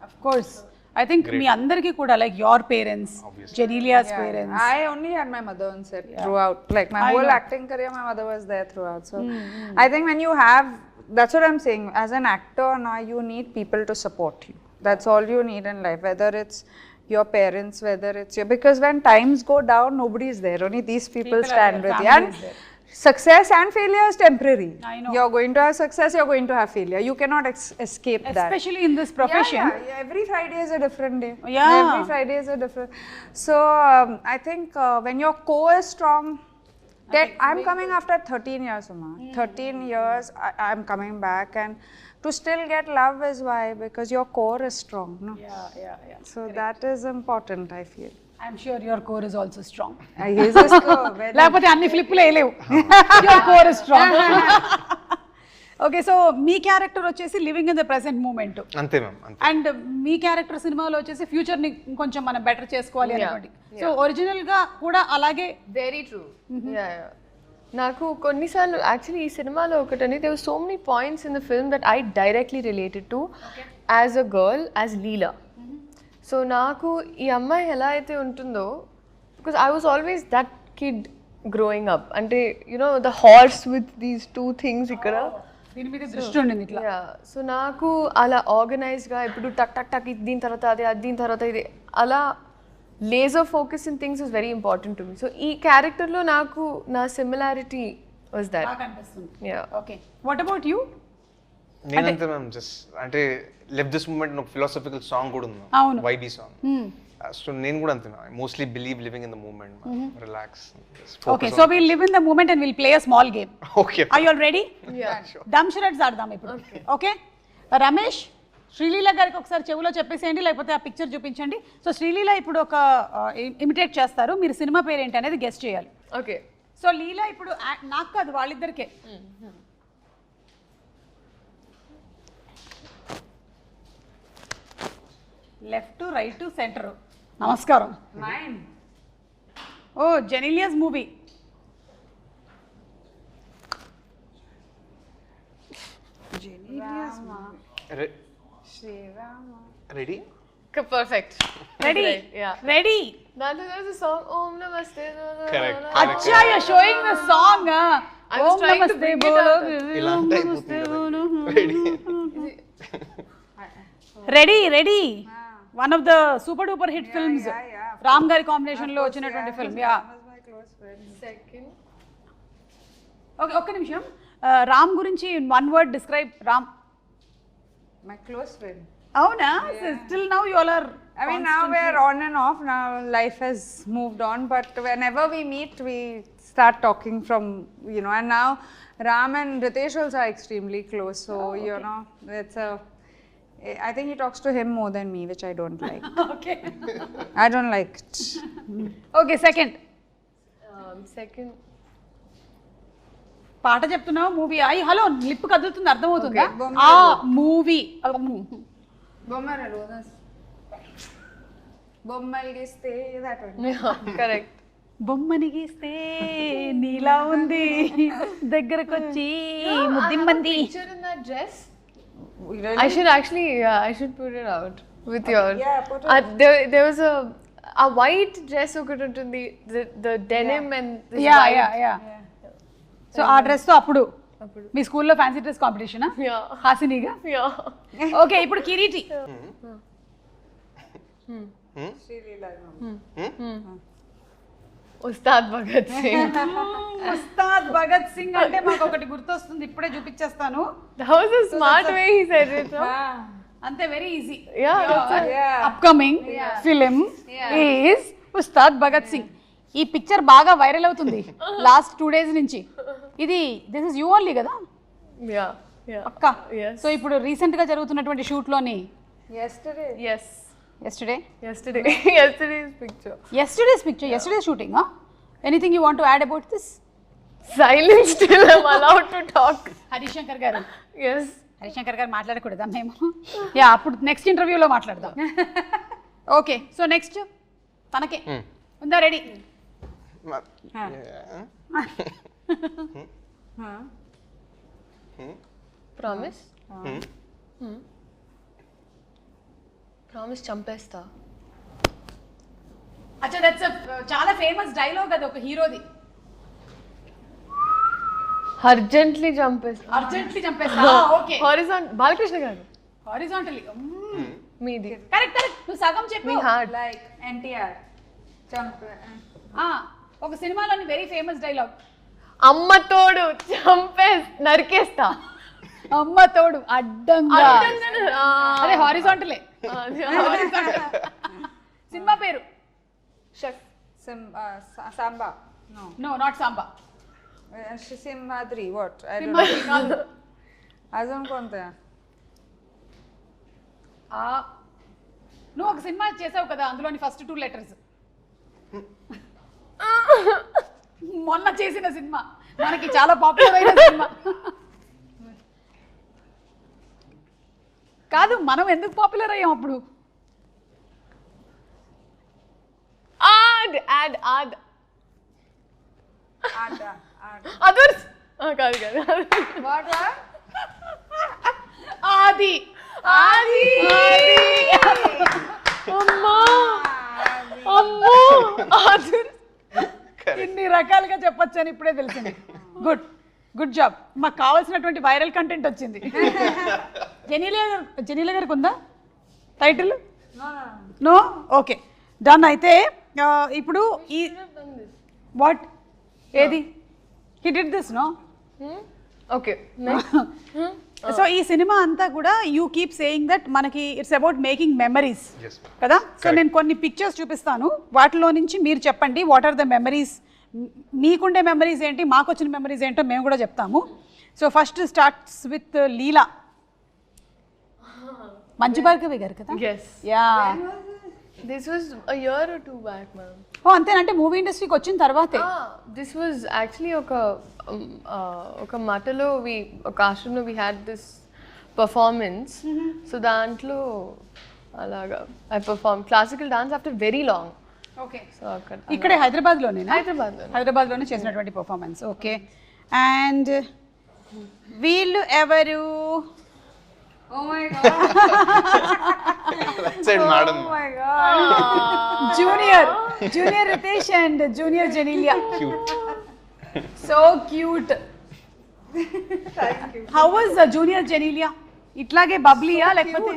Of course, I think మీ అందరికీ కూడా like your parents, Genelia's parents. I only had my mother on set throughout. Like my whole acting career, my mother was there throughout. So I think when you have, that's what I'm saying. As an actor now, you need people to support you. That's all you need in life. Whether it's your parents, whether it's your, because when times go down, nobody is there. Only these people stand with you. And success and failure is temporary. I know. You're going to have success, you're going to have failure. You cannot escape that. Especially in this profession. Yeah, every Friday is a different day. Yeah. Every Friday is a different. So I think when your core is strong, I'm coming after 13 years, Uma. 13 years, I'm coming back, and to still get love is why, because your core is strong. No? Yeah. So that is important, I feel. I'm sure your core is also strong. He's a very లేకపోతే అన్ని ఫ్లిప్లు వేయలేవు. Your core is strong. Okay, so మీ character వచ్చేసి living in the present moment. అంతే ma'am, అంతే. And మీ character సినిమాలో వచ్చేసి ఫ్యూచర్ ని కొంచెం మనం బెటర్ చేసుకోవాలి అనుకోండి. సో ఒరిజినల్ గా కూడా అలాగే. Very true. నాకు కొన్నిసార్లు యాక్చువల్లీ ఈ సినిమాలో ఒకటని there so many points in the film that I directly related to as a girl, as Leela. సో నాకు ఈ అమ్మాయి ఎలా అయితే ఉంటుందో, because I was always that kid growing up. అంటే you know the horse with these 2 things ఇక్కడ దీని మీద దృష్టి ఉండింది ఇట్లా. సో నాకు అలా ఆర్గనైజ్గా ఇప్పుడు టక్ టక్ టక్ ఇది దీని తర్వాత అది, అది దీని తర్వాత ఇది, అలా laser focus in things is very important to me. So ఈ క్యారెక్టర్లో నాకు నా సిమిలారిటీ వాజ్ దట్. బాగా అనిపిస్తుంది. Yeah. Okay, what about you? నేనంతే మ్యామ్, జస్ట్ అంటే లివ్ దిస్ మూమెంట్ ఒక ఫిలాసఫికల్ సాంగ్ కూడా ఉంది, అవును. Vibey song. సో నేను కూడా అంతే, mostly believe living in the moment, relax. Okay, so will live in the moment and will play a small game. Okay, are you all ready? Yeah. డమ్ షరట్స్ ఆడదాం ఇప్పుడు. Okay, Ramesh Sreeleela గారికి ఒకసారి చెవులో చెప్పేసేయండి, లేకపోతే ఆ పిక్చర్ చూపించండి. సో శ్రీలీల ఇప్పుడు ఒక ఇమిటేట్ చేస్తారు, మీరు సినిమా పేరు ఏంటి అనేది గెస్ట్ చేయాలి. ఓకే. సో లీలా ఇప్పుడు నాకు కాదు, వాళ్ళిద్దరికే. Left right centre. నమస్కారం. ఓ Genelia's movie. Ready? Perfect. Ready? Yeah. Ready? దాంట్లో there's a song Om Namaste. Correct. అచ్చా, you are showing the song. I was trying to bring it out. ఇలా అంటే అయిపోతుంది కదా. Ready? Ready ready one of the super duper hit films, Ram గారి combination లో వచ్చినటువంటి film. Yeah. Second. Okay, ఒక్క నిమిషం. రామ్ గురించి one word describe. Ram My close friend. అవునా? Still now you all are, I mean, now we're on and off. Now life has moved on, but whenever we meet, we start talking from, you know, and now Ram and Ritesh also are extremely close. So, you know, it's a, I think he talks to him more than me, which I don't like. Okay. I don't like it. Okay, second. Second. పాట చెప్తున్నావు, movie. అయ్యి hello, lip కదులుతుంది, అర్థమవుతుందా? Okay, ఆ movie. Bommal giste, that one. Yeah, correct. బొమ్మని గీస్తే నీలా ఉంది, దగ్గరకొచ్చి ముద్దిమ్మంది. Picture in that dress. Really? I should actually, I should put it out with your. Yeah, put it. There was a white dress ఒకటి ఉంటుంది, the denim and this yeah white. Yeah yeah. So ఆ dress తో అప్పుడు మీ స్కూల్లో fancy dress competition Yeah. హాసినిగా. Yeah. Okay, ఇప్పుడు కిరీటి. ఉస్తాద్ భగత్ సింగ్. ఉస్తాద్ భగత్ సింగ్ అంటే మాకు ఒకటి గుర్తొస్తుంది, ఇప్పుడే చూపించేస్తాను. That was a smart way he said it. No? అంతే, very easy. Yeah, that's it. Upcoming film is Ustaad Bhagat Singh. ఈ పిక్చర్ బాగా వైరల్ అవుతుంది లాస్ట్ 2 days నుంచి. ఇది దిస్ ఇస్ యూ ఓన్లీ కదా Yeah, yeah. అక్క? Yes. సో ఇప్పుడు రీసెంట్ గా జరుగుతున్నటువంటి షూట్ లోని Yesterday. Yes. Yesterday's picture. yesterday's shooting. Anything you want to add about this? Silence till I'm allowed to talk. Harishankar గారు. Yes. Harishankar గారు మాట్లాడకూడదా మేము? యా, అప్పుడు నెక్స్ట్ ఇంటర్వ్యూలో మాట్లాడదాం. ఓకే, సో నెక్స్ట్ తనకే ఉందా? రెడీ? Promise? Promise చంపేస్తా. అచ్చా, దట్స్ చాలా ఫేమస్ డైలాగ్ అది, ఒక హీరోది. అర్జెంట్లీ చంపేస్తా. అర్జెంట్లీ చంపేస్తా. Okay, horizontal. Balakrishna garu. Horizontally. మీది. కరెక్ట్ కరెక్ట్, నువ్వు సగం చెప్పు. మీ హార్ట్. Like NTR. ఒక సినిమాలోని వెరీ ఫేమస్ డైలాగ్. అమ్మ తోడు నరికేస్తా. అమ్మ తోడు అడ్డంగా. అదే హారిజాంటలే. సినిమా పేరు? Samba. No, not Samba. Simhadri. What? I don't Simhadri కాదు. know. Azam konta? నువ్వు ఒక సినిమా చేసావు కదా, అందులోని ఫస్ట్ 2 letters. మొన్న చేసిన సినిమా, మనకి చాలా పాపులర్ అయిన సినిమా కాదు. మనం ఎందుకు పాపులర్ అయ్యాం అప్పుడు? అదర్స్. కాదు కాదు. What? ఆది. అమ్మా అమ్మో అదర్స్. ఇన్ని రకాలుగా చెప్పొచ్చు అని ఇప్పుడే తెలిసింది. Good job. మాకు కావాల్సినటువంటి వైరల్ కంటెంట్ వచ్చింది. జెనీలియా గారికి ఉందా టైటిల్? నో. Okay, done. అయితే ఇప్పుడు ఈ వాట్ ఏది he did this no. Okay so ఈ సినిమా అంతా కూడా యూ కీప్ సేయింగ్ దట్ మనకి ఇట్స్ అబౌట్ మేకింగ్ మెమరీస్ కదా. సో నేను కొన్ని పిక్చర్స్ చూపిస్తాను, వాటిలో నుంచి మీరు చెప్పండి వాట్ ఆర్ ద మెమరీస్, మీకుండే మెమరీస్ ఏంటి, మాకు వచ్చిన మెమరీస్ ఏంటో మేము కూడా చెప్తాము. So first starts with Leela. Manchu Bhargavi garu కదా. yes yeah. this was a year or two back ma'am. ఓ అంతేనంటే మూవీ ఇండస్ట్రీకి వచ్చిన తర్వాతే. This was actually ఒక మటలో ఒక ఆశ్రమంలో we had this performance. So దాంట్లో అలాగా I performed classical dance after very long. Okay. So అక్కడ ఇక్కడే హైదరాబాద్లోనే హైదరాబాద్లో చేసినటువంటి పర్ఫార్మెన్స్. ఓకే. అండ్ వీళ్ళు ఎవరు? Oh my god. Madam Oh my god. Junior Riteish and junior Genelia. So cute. How was junior Genelia? ఇట్లాగే బబ్లీయా లేకపోతే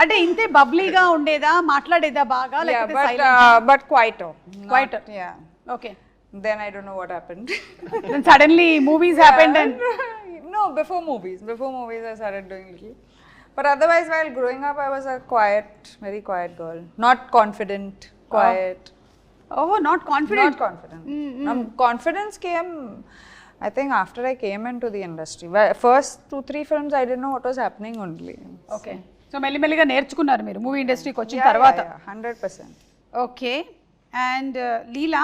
అంటే ఇంతే బబ్లీగా ఉండేదా, మాట్లాడేదా బాగా Yeah, లేకపోతే but quieter. Quieter. Yeah. Okay. Then I don't know what happened. Then suddenly movies happened and No, before movies I started doing little. But otherwise, while growing up, I was a quiet, very quiet girl. Not confident, quiet. not confident. Not confident. Confidence came, I think, after I came into the industry. First 2-3 films, I didn't know what was happening only. Okay. So మెల్లిమెల్లిగా నేర్చుకున్నారు మీరు movie ఇండస్ట్రీకి వచ్చిన తర్వాత. 100%. Okay. And లీలా,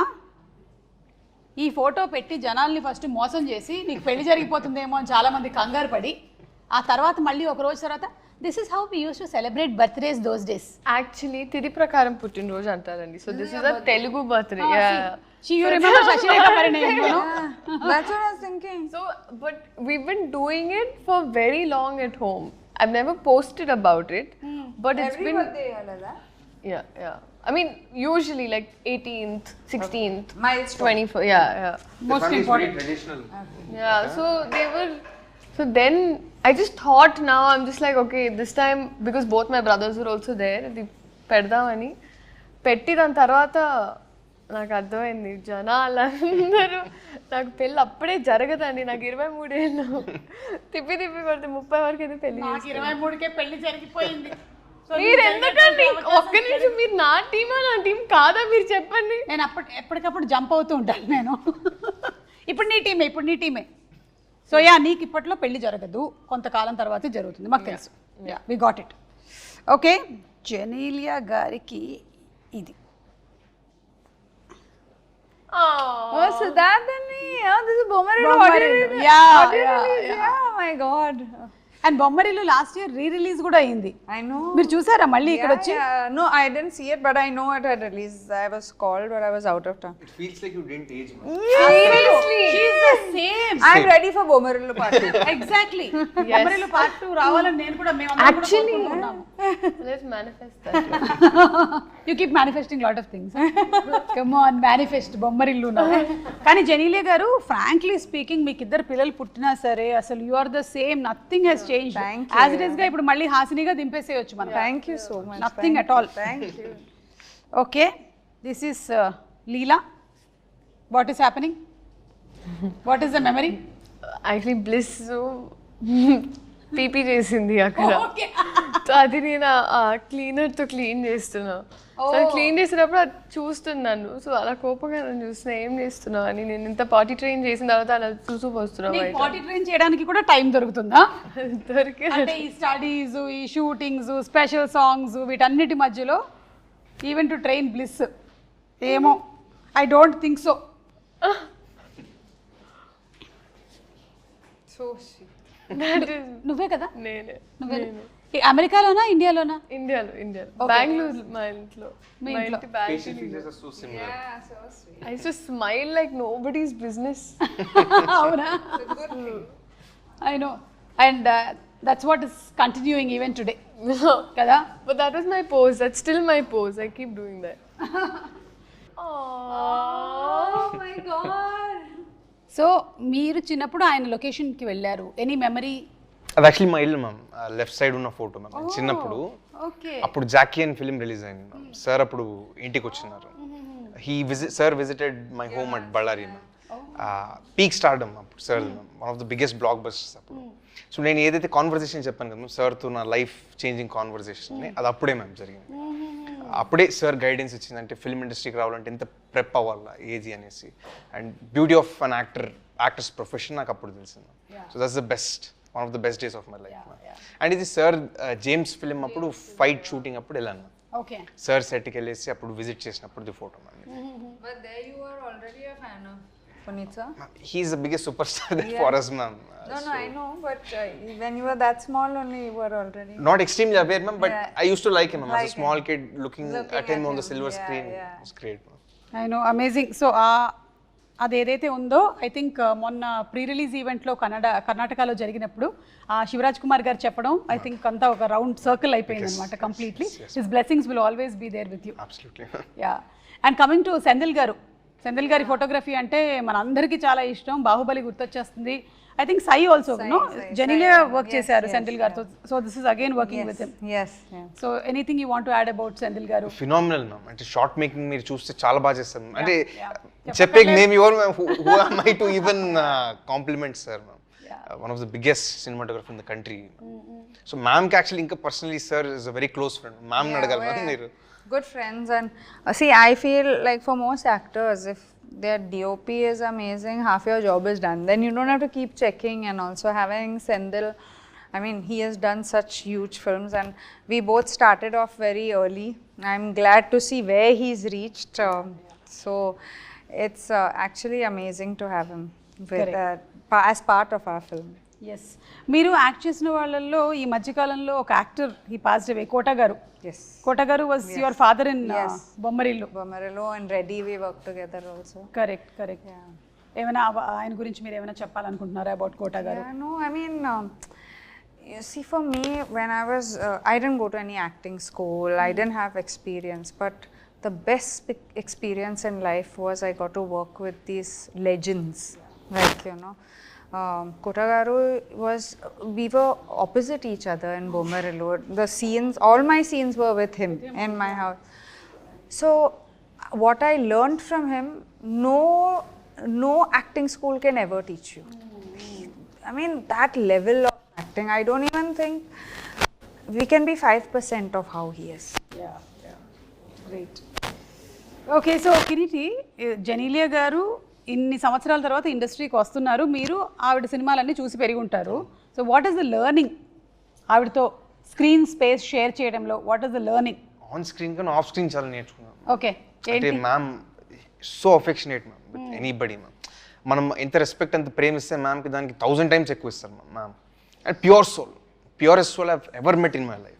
ఈ photo పెట్టి జనాల్ని first మోసం చేసి నీకు పెళ్లి జరిగిపోతుందేమో అని చాలా మంది కంగారు పడి, ఆ తర్వాత మళ్ళీ ఒక రోజు తర్వాత this is how we use to celebrate birthdays those days. Actually తిది ప్రకారం పుట్టినరోజు అంటారండి. So this is a Telugu birthday. You remember Shashirekha Parinayam, you know? That's what I was thinking. So, but we've been doing it for very long at home. I've never posted about it, but it's been yeah. I mean, usually like 18th, 16th, Milestone. 24th. Yeah. Most important. Traditional. Yeah. So they were. So then I just thought now I'm just like okay this time because both my brothers were also there. అది పెడదామని పెట్టి దాని తర్వాత నాకు అర్థమైంది జనాలందరూ నాకు పెళ్ళి అప్పుడే జరగదండి. నాకు 23 ఏళ్ళు తిప్పి కొడితే 30 వరకు అయితే పెళ్లి. 23కే పెళ్లి జరిగిపోయింది. మీరు ఎందుకండి ఒక్క నిమిషం, మీరు నా టీమా నా టీం కాదా మీరు చెప్పండి. నేను ఎప్పటికప్పుడు జంప్ అవుతూ ఉంటాను నేను. ఇప్పుడు నీ టీమే. సో యా, నీకు ఇప్పట్లో పెళ్లి జరగదు, కొంతకాలం తర్వాత జరుగుతుంది, మాకు తెలుసు. Yeah, we got it. Okay. Genelia గారికి ఇది. Oh, so that then this is Bommarillu. Bommarillu. Yeah. Oh my god. And Bommarillu last year release కూడా అయింది. I know. మీరు చూసారా మళ్ళీ ఇక్కడ వచ్చి? No, I didn't see it, but I know it had released. I was called, but I was out of town. It feels like you didn't age much. Seriously, she's the same. I'm ready for Bommarillu part 2. Exactly. Bommarillu part 2 రావాలని నేను కూడా Actually, let's manifest that. You keep manifesting lot of things. Come on, manifest Bommarillu నా. కానీ జెనీలియా గారు, frankly speaking, మీకు ఇద్దరు పిల్లలు పుట్టినా సరే అసలు you are the same, nothing has changed. As it is గా ఇప్పుడు మళ్ళీ హాసినిగా దింపేసేయొచ్చు మనం. Thank you so much. Nothing at all. Thank you. Okay, this is Leela. What is happening? What is the memory? Actually, Bliss PP చేసింది అక్కడ. So అది నేను క్లీనర్తో clean చేస్తున్నా. So clean చేసినప్పుడు అది చూస్తున్నాను. సో అలా కోపంగా నన్ను చూస్తున్నా, ఏం చేస్తున్నావు అని. నేను ఇంత పార్టీ ట్రైన్ చేసిన తర్వాత అలా చూస్తూ పోస్తున్నా. పార్టీ ట్రైన్ చేయడానికి కూడా టైం దొరుకుతుందా? దొరికి అంటే ఈ స్టడీస్, ఈ షూటింగ్స్, స్పెషల్ సాంగ్స్, వీటన్నిటి మధ్యలో ఈవెన్ టు ట్రైన్ బ్లిస్, ఏమో I don't think so. So sweet. నువ్వే కదా? నేనే. అమెరికాలోనా ఇండియాలోనా? ఇండియాలో బెంగళూరు. మా ఇంట్లో Facial features are so similar. Yeah, so sweet. I used to smile like nobody's business. అవునా? I know. And that's what is continuing even today. కదా? But that was my pose. That's still my pose. I keep doing that. Oh my god. So మీరు చిన్నప్పుడు ఆయన లొకేషన్కి వెళ్ళారు. Any memory అది actually మా ఇల్లు మ్యామ్, లెఫ్ట్ సైడ్ ఉన్న ఫోటో మ్యామ్. చిన్నప్పుడు ఓకే అప్పుడు జాకీ అని ఫిలిం రిలీజ్ అయింది మ్యామ్. సార్ అప్పుడు ఇంటికి వచ్చినారు. Sir visited my home at Ballari ma'am. Peak stardom అప్పుడు sir ma'am, one of the biggest blockbusters అప్పుడు. సో నేను ఏదైతే కాన్వర్సేషన్ చెప్పాను కదా మ్యామ్, సార్తో నా లైఫ్ చేంజింగ్ కాన్వర్సేషన్, అది అప్పుడే మ్యామ్ జరిగింది. అప్పుడే సార్ గైడెన్స్ ఇచ్చింది, అంటే ఫిల్మ్ ఇండస్ట్రీకి రావాలంటే ఎంత ప్రెప్ అవ్వాలా ఏది అనేసి, and beauty of an actors profession నాకు అప్పుడు తెలిసింది. So that's the best, one of the best days of my life. And ఇది సార్ జేమ్స్ ఫిలిం అప్పుడు ఫైట్ షూటింగ్ అప్పుడు వెళ్ళాను. ఓకే సార్ సెట్కి వెళ్ళేసి అప్పుడు విజిట్ చేసినప్పుడు the photo ma'am. But there you were already a fan of Puneet sir? He's the biggest superstar there for us, ma'am. No, I know, but when you were that small only, you were already. Not extremely aware, ma'am, but I used to like him, ma'am. As Like a small kid, looking at him on the him. silver Yeah, screen, yeah. it was great, ma'am. I know, amazing. So అది ఏదైతే ఉందో, I think మొన్న pre release ఈవెంట్లో కర్ణాటకలో జరిగినప్పుడు శివరాజ్ కుమార్ గారు చెప్పడం, I think అంతా ఒక రౌండ్ సర్కిల్ అయిపోయింది అనమాట completely. His blessings will always be there with you. Absolutely. Yeah. And coming to Senthil garu, Senthil గారి ఫోటోగ్రఫీ అంటే మన అందరికీ చాలా ఇష్టం. బాహుబలి గుర్తొచ్చేస్తుంది. I think Sye also no Genelia work చేశారు సెంధిల్ గారితో. So this is again working with him. Yes. So anything you want to add about Senthil garu? Phenomenal, ma'am. అంటే షార్ట్ మేకింగ్ మీరు చూస్తే చాలా బాగా చేస్తారు, ma'am. అంటే చెప్పే name your who am I to even compliment sir, ma'am. One of the biggest cinematographer in the country. So ma'am ki actually inka personally sir is a very close friend. Ma'am nadagal ma'am మీరు. Good friends, and see, I feel like for most actors, if their DOP is amazing, half your job is done. Then you don't have to keep checking. And also having Sendil, I mean, he has done such huge films, and we both started off very early. I'm glad to see where he's reached. So it's actually amazing to have him with, as part of our film. Yes. మీరు act చేసిన వాళ్ళల్లో ఈ మధ్యకాలంలో ఒక actor ఈ passed away, కోట గారు. Yes. కోట గారు was your father in Bommarillu. Bomarillo and Reddy, we work together also. Correct. ఏమైనా ఆయన గురించి మీరు ఏమైనా చెప్పాలనుకుంటున్నారా అబౌట్ కోట గారు? Yeah, no, I mean, you see, for me, when I was, I didn't go to any acting school, I didn't have experience, but the best experience in life was I got to work with these legends, like, you know, Kota Garu was, we were opposite each other in Bomarillo. The scenes, all my scenes were with him in my house. So what I learned from him, no acting school can ever teach you. I mean, that level of acting, I don't even think we can be 5% of how he is. Great. Okay, so Kireeti, Genelia garu ఇన్ని సంవత్సరాల తర్వాత ఇండస్ట్రీకి వస్తున్నారు. మీరు ఆవిడ సినిమాలన్నీ చూసి పెరిగి ఉంటారు. So what is the learning ఆవిడతో స్క్రీన్ స్పేస్ షేర్ చేయడంలో? What is the learning? On screen కన్నా ఆఫ్ స్క్రీన్ చాలా నేర్చుకున్నాను. ఓకే, అంటే ma'am so affectionate ma'am with anybody ma'am. మనం ఎంత రెస్పెక్ట్ ఎంత ప్రేమిస్తే మ్యామ్కి దానికి 1000 times ఎక్కువ ఇస్తారు ma'am. And purest soul I've ever met in my life.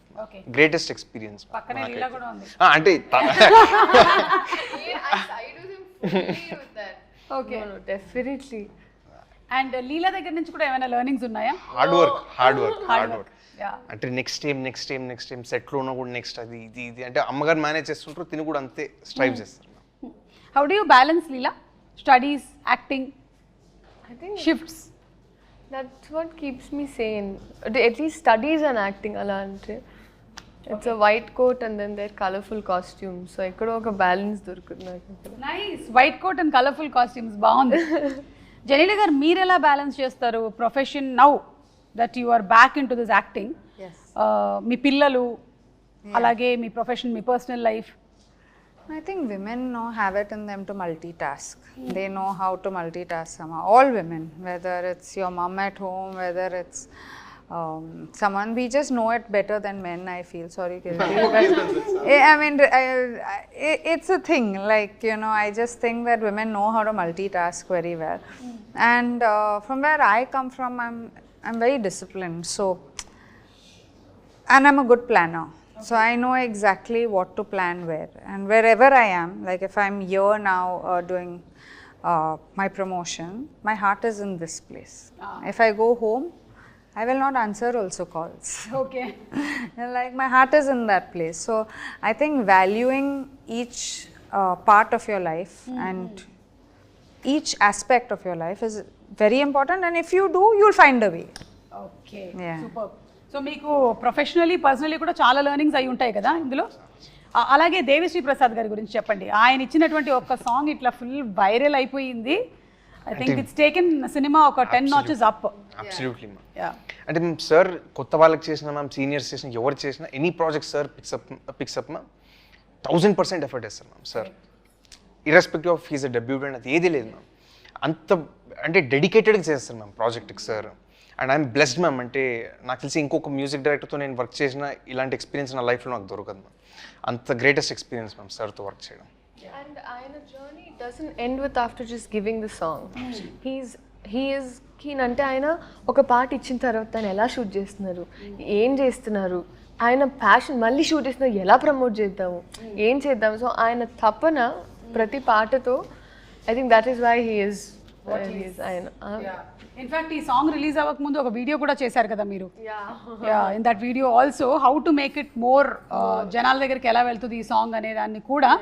Greatest experience. పక్కనే లీలా కూడా ఉంది. అంటే ఓకే, డెఫినెట్లీ. అండ్ లీలా దగ్గర నుంచి కూడా ఏమైనా లెర్నింగ్స్ ఉన్నాయా? Hard work. అంటే నెక్స్ట్ టైం సెట్లో ఉన్న కూడా నెక్స్ట్ అది ఇది అంటే అమ్మగారు మేనేజ్ చేస్తుంటారు, తిని కూడా అంతే స్ట్రైవ్ చేస్తారు. How do you balance Leela studies, acting, I think shifts? that's what keeps me sane. At least studies and acting ala ante. It's a white coat and then they're colorful costumes. So ekkado oka balance dorukundi naku. Nice. White coat and colourful costumes బాగుంది. జెనీలియా గారు, మీరు ఎలా balance చేస్తారు profession now that you are back in to this acting? మీ పిల్లలు, అలాగే మీ profession, మీ personal life? I think women have it in them to multitask. They know how to multitask somehow. All women, whether it's your mom at home, whether it's someone, we just know it better than men, I feel. Sorry, Kirti, but I mean, it's a thing. Like, you know, I just think that women know how to multitask very well. And from where I come from, I'm very disciplined. So, and I'm a good planner. So I know exactly what to plan where, and wherever I am, like if I'm here now doing my promotion, my heart is in this place. If I go home, I will not answer also calls. Okay. Like my heart is in that place. So I think valuing each part of your life and each aspect of your life is very important, and if you do, you'll find a way. Okay Yeah. Super. So మీకు professionally personally కూడా చాలా learnings అయి ఉంటాయి కదా ఇందులో. అలాగే దేవిశ్రీ ప్రసాద్ గారి గురించి చెప్పండి. ఆయన ఇచ్చినటువంటి ఒక సాంగ్ ఇట్లా ఫుల్ వైరల్ అయిపోయింది. I think it's taken cinema ఒక 10 notches up. Absolutely ma'am. Yeah అంటే మేము సార్ కొత్త వాళ్ళకి చేసిన మ్యామ్, సీనియర్స్ చేసిన ఎవరు చేసినా any project sir pick up ma'am 1000% effort వేస్తారు ma'am sir. Irrespective of he's a debutante అది ఏది లేదు మ్యామ్. అంత అంటే డెడికేటెడ్గా చేస్తారు మ్యామ్ ప్రాజెక్ట్కి sir. And I'm blessed ma'am. అంటే నాకు తెలిసి ఇంకొక మ్యూజిక్ డైరెక్టర్తో నేను వర్క్ చేసిన ఇలాంటి ఎక్స్పీరియన్స్ నా లైఫ్లో నాకు దొరకదు మ్యామ్. అంత గ్రేటెస్ట్ ఎక్స్పీరియన్స్ మ్యామ్ సార్తో వర్క్ చేయడం. And ఆయన journey doesn't end with after just giving the song. He is keen అంటే ఆయన ఒక పాట ఇచ్చిన తర్వాత ఆయన ఎలా షూట్ చేస్తున్నారు, ఏం చేస్తున్నారు, ఆయన ప్యాషన్ మళ్ళీ షూట్ చేస్తున్నారు, ఎలా ప్రమోట్ చేద్దాము, ఏం చేద్దాము. సో ఆయన తపన ప్రతి పాటతో I think that is why he is ఆయన. ఇన్ఫాక్ట్ ఈ సాంగ్ రిలీజ్ అవ్వక ముందు ఒక వీడియో కూడా చేశారు కదా మీరు. In that video also how to make it more జనాల దగ్గరికి ఎలా వెళ్తుంది ఈ సాంగ్ అనే దాన్ని కూడా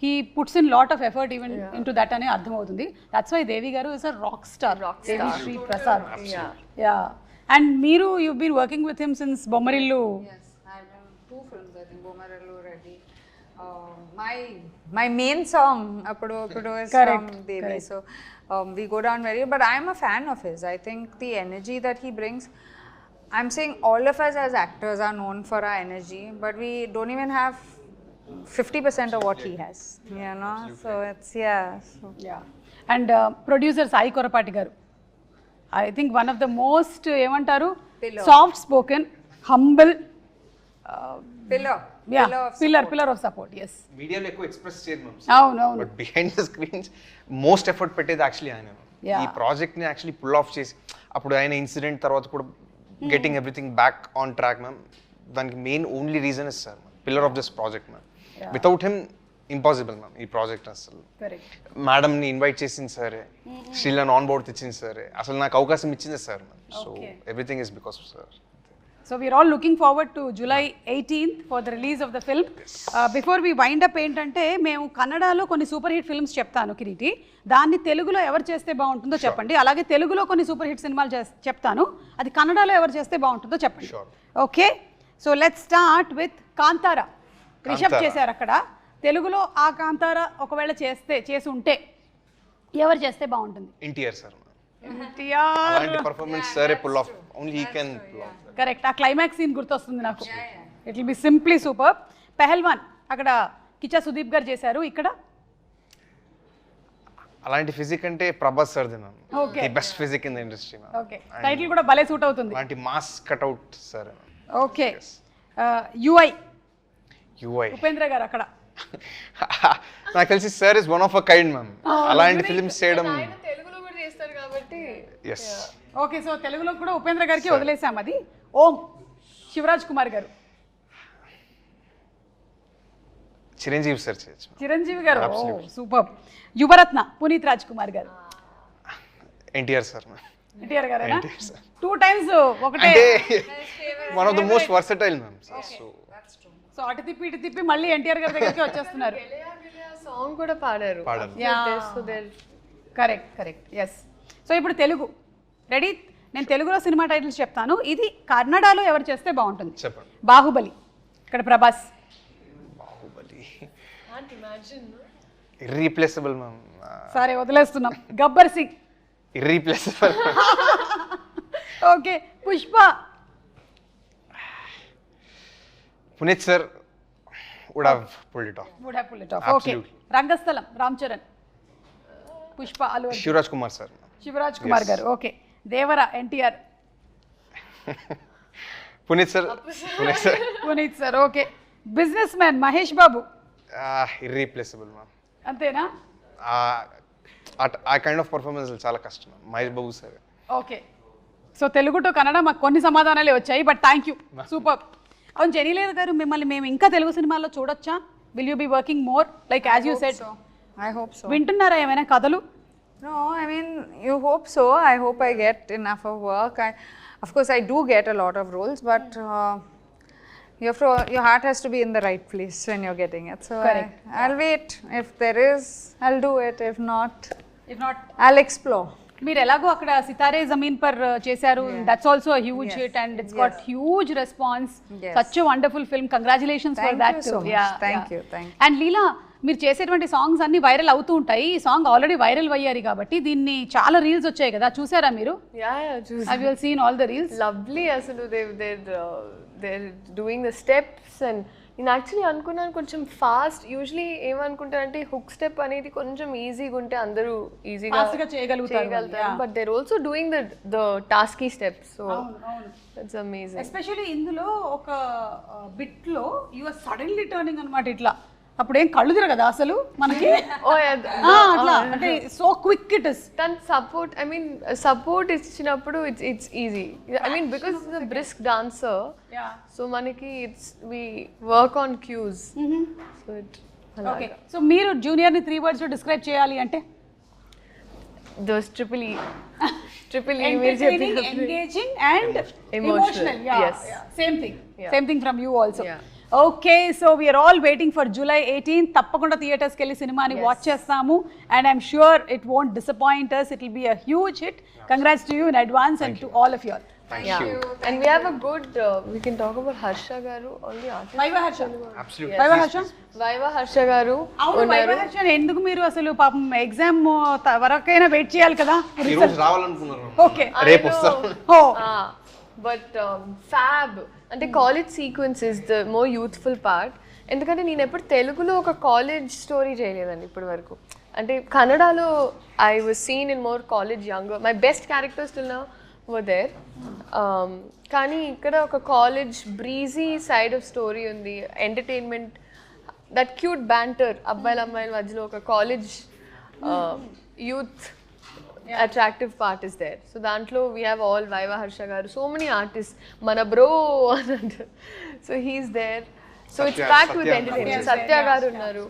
he puts in lot of effort even in to that అనే అర్థమవుతుంది. That's why Devi garu is a rock star. Devi Sri Prasad. Yeah and మీరు you been working with him since Bommarillu. Yes, I've done 2 films, I think, Bomarallu Reddy. My main song, Appudu Appudu, is Correct, from Devi. correct. So we go down very, but I'm a fan of his. I think the energy that he brings, I'm saying all of us as actors are known for our energy, but we don't even have 50% of what he has, you know. So it's yeah and producer Sai Korrapati garu I think one of the most ఏమంటారు soft spoken humble pillar of support. ఎస్ మీడియాలో ఎక్కువ express చేయదు ma'am. అవును but behind the screens most effort పెట్టేది actually ఆయన. ఈ ప్రాజెక్ట్ని యాక్చువల్లీ పుల్ ఆఫ్ చేసి అప్పుడు ఆయన ఇన్సిడెంట్ తర్వాత కూడా getting everything back on track ma'am. దానికి main only reason is sir pillar of this project ma'am. Without him impossible ma'am ఈ ప్రాజెక్ట్. అసలు మేడంని ఇన్వైట్ చేసింది సరే, శ్రీలను ఆన్ బోర్డ్ తెచ్చింది సరే, అసలు నాకు అవకాశం ఇచ్చింది sir ma'am. So everything is because of sir. So we are all looking forward to July 18th for the release of the film. Before we wind up ఏంటంటే మేము కన్నడలో కొన్ని సూపర్ హిట్ ఫిల్మ్స్ చెప్తాను కిరీటి, దాన్ని తెలుగులో ఎవరు చేస్తే బాగుంటుందో చెప్పండి. అలాగే తెలుగులో కొన్ని సూపర్ హిట్ సినిమాలు చెప్తాను, అది కన్నడలో ఎవరు చేస్తే బాగుంటుందో చెప్పండి. Okay, so let's start with Kantara. Rishab చేశారు అక్కడ. తెలుగులో ఆ కాంతారా ఒకవేళ చేసి ఉంటే ఎవరు చేస్తే బాగుంటుంది? ఎన్టీఆర్ సార్. ఎన్టీఆర్ అలాంటి పర్ఫార్మెన్స్ సరే pull off, only he can pull off. Correct, ఆ క్లైమాక్స్ సీన్ గుర్తొస్తుంది నాకు. It will be simply super. Pailwaan అక్కడ కిచ్చా సుదీప్ గారు చేశారు, ఇక్కడ అలాంటి ఫిజిక్ అంటే Prabhas sir ma'am. Okay. The best physique in the industry ma'am. Okay, title కూడా భలే సూట్ అవుతుంది. అలాంటి mass cutout sir. Okay, UI UI Upendra garu అక్కడ. నాకు తెలిసి sir is one of a kind ma'am. అలాంటి ఫిల్మ్స్ చేయడం. ఆయన తెలుగులో కూడా చేస్తారు కాబట్టి. ఎస్. ఓకే, సో తెలుగులో కూడా ఉపేంద్ర గారికి వదిలేసాం అది. ఓం శివరాజ్ కుమార్ గారు. చిరంజీవి సార్ చేయొచ్చు. చిరంజీవి గారు సూపర్. యువరత్న పునీత్ రాజ్ కుమార్ గారు. ఎన్టీఆర్ సార్. ఎన్టీఆర్ గారు NTR sir. 2 times ఒకటే. అంటే one of the most versatile ma'am. So అటు తిప్పి ఇటు తిప్పి మళ్ళీ ఎన్టీఆర్ గారి దగ్గరికి వచ్చేస్తున్నారు. సాంగ్ కూడా పాడారు. Correct yes. సో ఇప్పుడు తెలుగు రెడీ. నేను తెలుగులో సినిమా టైటిల్స్ చెప్తాను, ఇది కన్నడలో ఎవరు చేస్తే బాగుంటుంది? చెప్పండి. బాహుబలి, ఇక్కడ Prabhas. Baahubali Can't imagine. Irreplaceable ma'am. సరే వదిలేస్తున్నాం. Gabbar Singh. Irreplaceable. Okay, Pushpa. Puneeth sir would have pulled it off. Would have pulled it off. Okay, Rangasthalam Ram Charan. Pushpa Allu Arjun. Shivaraj Kumar sir. Shivaraj Kumar garu. Okay, Devara NTR. Puneeth sir. Puneeth sir. Okay, businessman Mahesh Babu. Irreplaceable ma'am. అంతేనా? ఆ కైండ్ ఆఫ్ పర్ఫార్మెన్స్ చాలా కష్టం Mahesh Babu sir. Okay, so Telugu to Kannada మాకు కొన్ని సమాధానాలే వచ్చాయి, but thank you, super. అవును, జెనీలేద్ గారు, మిమ్మల్ని మేము ఇంకా తెలుగు సినిమాల్లో చూడొచ్చా? Will you be working more like as you said? I hope so. వింటున్నారా ఏమైనా కథలు? No, I mean, you hope so. I hope I get enough of work. Of course, I do get a lot of roles, but your heart has to be in the right place when you're getting it. So Correct. I'll wait. If there is, I'll do it. If not, If not, I'll explore. మీరు ఎలాగో అక్కడ సితారే జమీన్ పర్ చేశారు, that's also huge hit and it's got huge response. Such a wonderful film, congratulations for that. Thank you. And Leela, మీరు చేసేటువంటి songs అన్ని viral అవుతూ ఉంటాయి. ఈ సాంగ్ ఆల్రెడీ వైరల్ అయ్యారు కాబట్టి దీన్ని చాలా రీల్స్ వచ్చాయి కదా, చూసారా మీరు? Have you seen all the reels? Lovely అసలు they're doing the steps and నేను యాక్చువల్లీ అనుకున్నాను కొంచెం ఫాస్ట్. యూజువలీ ఏమనుకుంటారంటే హుక్ స్టెప్ అనేది కొంచెం ఈజీగా ఉంటే అందరూ ఈజీగా చేయగలుగుతారు, but there also doing the tasky steps. So that's amazing. Especially ఇందులో ఒక బిట్ లో యు ఆర్ సడన్లీ టర్నింగ్ అన్నమాట ఇట్లా, అప్పుడేం కళ్ళు తిరగదా అసలు మనకి? అట్లా అంటే సో క్విక్ ఇట్ ఇస్. దాని సపోర్ట్, ఐ మీన్ సపోర్ట్ ఇచ్చినప్పుడు it's easy. I mean because it's a brisk dancer, so మనకి we work on cues. So it okay. So మీరు జూనియర్ ని 3 words లో డిస్క్రైబ్ చేయాలి అంటే? Those triple E Entertaining, engaging and emotional. Yes. Same thing from you also. Okay, so we are all waiting for July 18th. తప్పకుండా థియేటర్స్కి వెళ్ళి సినిమాని watch చేస్తాము and I'm sure it won't disappoint us. It will be a huge hit. Congrats to you in advance and to all of you all. Thank you. And we have a good we can talk about Harsha garu, all the artists. Vaiva Harsha. Absolutely. Vaiva Harsha. Vaiva Harsha garu. అవును, Vaiva Harsha ఎందుకు మీరు అసలు పాపం exam వరకైనా wait చేయాలి కదా? ఈ రోజు రావాలనుకున్నారు. ఓకే, రేపు వస్తారు. బట్ ఫ్యాబ్ అంటే college sequence is the more youthful part. ఎందుకంటే నేను ఎప్పుడు తెలుగులో ఒక కాలేజ్ స్టోరీ చేయలేదండి ఇప్పటి వరకు. అంటే కన్నడలో I was seen in more college younger, my best characters till now were there. కానీ ఇక్కడ ఒక college breezy side of story ఉంది, ఎంటర్టైన్మెంట్, దట్ క్యూట్ బ్యాంటర్ అబ్బాయిల అమ్మాయిల మధ్యలో ఒక college youth attractive part is there. So dantlo we have all Vaiva Harsha garu, so many artists, mana bro. So he's there, so it's packed with entertainment. Satya garu unnaru.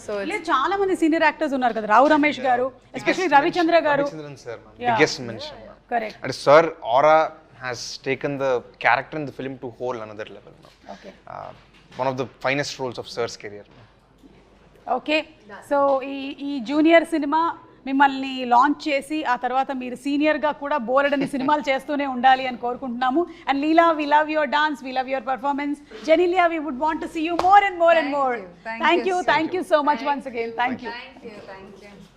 So చాలా మంది senior actors ఉన్నారు కదా, రావు రమేష్ గారు, especially Ravichandra గారు. Biggest mention. Correct. And sir aura has taken the character in the film to whole another level now. Okay. One of the finest roles of sir's career. Okay, so ఈ junior cinema మిమ్మల్ని launch చేసి ఆ తర్వాత మీరు సీనియర్గా కూడా బోలెడని సినిమాలు చేస్తూనే ఉండాలి అని కోరుకుంటున్నాము. And Leela, we love your dance, we love your performance. Genelia, we would want to see you more and more. Thank you so much once again. Thank you.